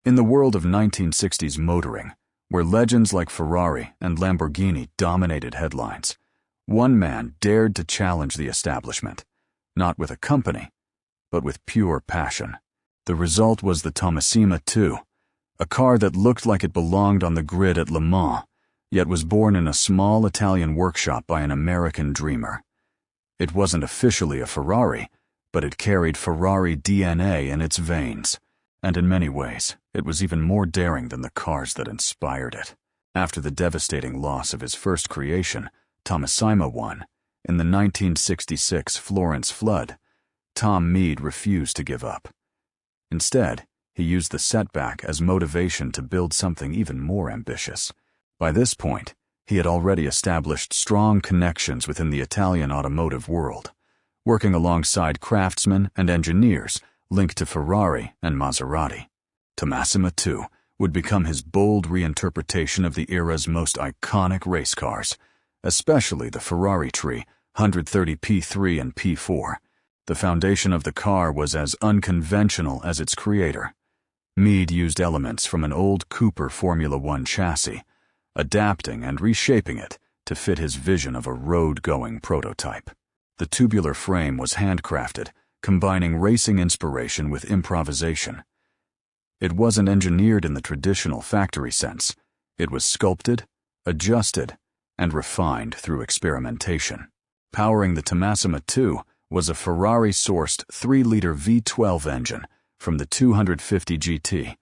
In the world of 1960s motoring, where legends like Ferrari and Lamborghini dominated headlines, one man dared to challenge the establishment, not with a company, but with pure passion. The result was the Thomassima 2, a car that looked like it belonged on the grid at Le Mans, yet was born in a small Italian workshop by an American dreamer. It wasn't officially a Ferrari, but it carried Ferrari DNA in its veins, and in many ways, it was even more daring than the cars that inspired it. After the devastating loss of his first creation, Thomassima 1, in the 1966 Florence flood, Tom Meade refused to give up. Instead, he used the setback as motivation to build something even more ambitious. By this point, he had already established strong connections within the Italian automotive world, working alongside craftsmen and engineers linked to Ferrari and Maserati. Thomassima 2 would become his bold reinterpretation of the era's most iconic race cars, especially the Ferrari tree 130 P3 and P4. The foundation of the car was as unconventional as its creator. Meade used elements from an old Cooper Formula One chassis, adapting and reshaping it to fit his vision of a road-going prototype. The tubular frame was handcrafted, combining racing inspiration with improvisation. It wasn't engineered in the traditional factory sense. It was sculpted, adjusted, and refined through experimentation. Powering the Thomassima 2 was a Ferrari-sourced 3-liter V12 engine from the 250 GT,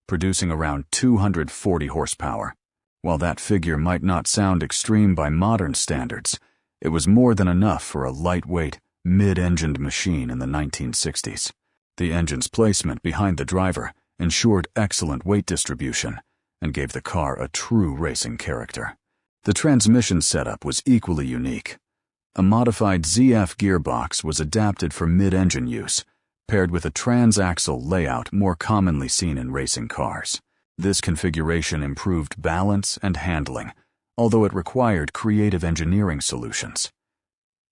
producing around 240 horsepower. While that figure might not sound extreme by modern standards, it was more than enough for a lightweight, mid-engined machine in the 1960s. The engine's placement behind the driver ensured excellent weight distribution and gave the car a true racing character. The transmission setup was equally unique. A modified ZF gearbox was adapted for mid-engine use, paired with a transaxle layout more commonly seen in racing cars. This configuration improved balance and handling, although it required creative engineering solutions.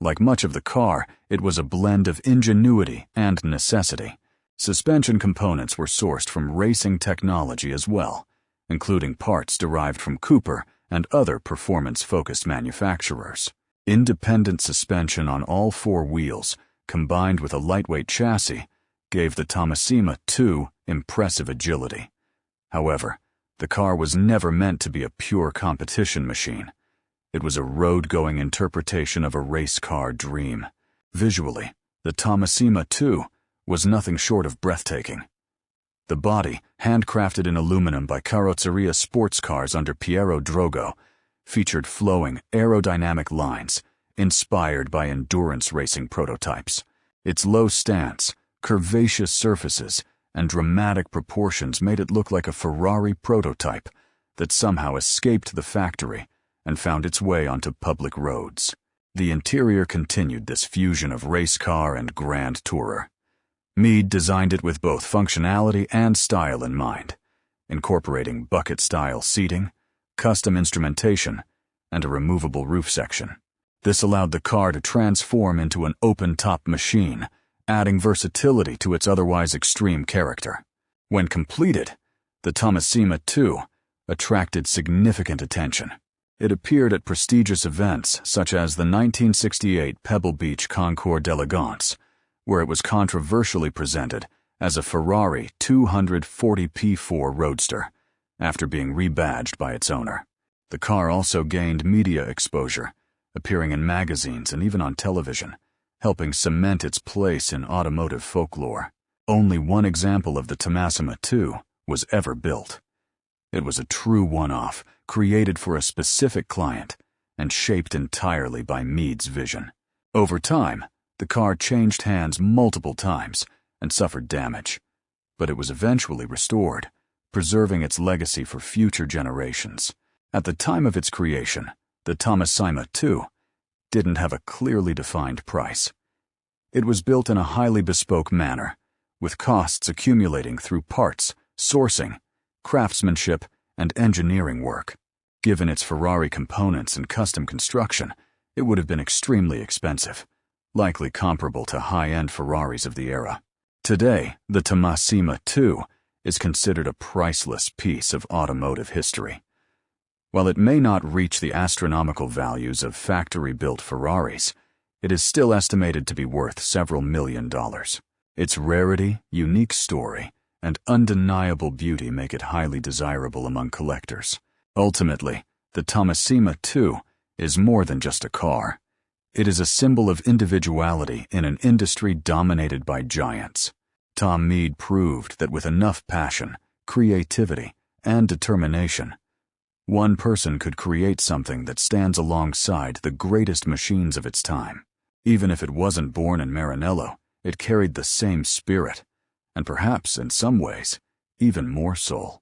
Like much of the car, it was a blend of ingenuity and necessity. Suspension components were sourced from racing technology as well, including parts derived from Cooper and other performance-focused manufacturers. Independent suspension on all 4 wheels, combined with a lightweight chassis, gave the Thomassima 2 impressive agility. However, the car was never meant to be a pure competition machine. It was a road-going interpretation of a race car dream. Visually, the Thomassima 2 was nothing short of breathtaking. The body, handcrafted in aluminum by Carrozzeria Sports Cars under Piero Drogo, featured flowing, aerodynamic lines inspired by endurance racing prototypes. Its low stance, curvaceous surfaces, and dramatic proportions made it look like a Ferrari prototype that somehow escaped the factory and found its way onto public roads. The interior continued this fusion of race car and grand tourer. Meade designed it with both functionality and style in mind, incorporating bucket-style seating, custom instrumentation, and a removable roof section. This allowed the car to transform into an open-top machine, adding versatility to its otherwise extreme character. When completed, the Thomassima 2 attracted significant attention. It appeared at prestigious events such as the 1968 Pebble Beach Concours d'Elegance, where it was controversially presented as a Ferrari 240 P4 Roadster, after being rebadged by its owner. The car also gained media exposure, appearing in magazines and even on television, helping cement its place in automotive folklore. Only one example of the Thomassima 2 was ever built. It was a true one-off, created for a specific client, and shaped entirely by Meade's vision. Over time, the car changed hands multiple times and suffered damage, but it was eventually restored, preserving its legacy for future generations. At the time of its creation, the Thomassima 2 didn't have a clearly defined price. It was built in a highly bespoke manner, with costs accumulating through parts, sourcing, craftsmanship, and engineering work. Given its Ferrari components and custom construction, it would have been extremely expensive, likely comparable to high-end Ferraris of the era. Today, the Thomassima 2 is considered a priceless piece of automotive history. While it may not reach the astronomical values of factory-built Ferraris, it is still estimated to be worth several $1,000,000. Its rarity, unique story, and undeniable beauty make it highly desirable among collectors. Ultimately, the Thomassima, too, is more than just a car. It is a symbol of individuality in an industry dominated by giants. Tom Meade proved that with enough passion, creativity, and determination, one person could create something that stands alongside the greatest machines of its time. Even if it wasn't born in Maranello, it carried the same spirit, and perhaps, in some ways, even more soul.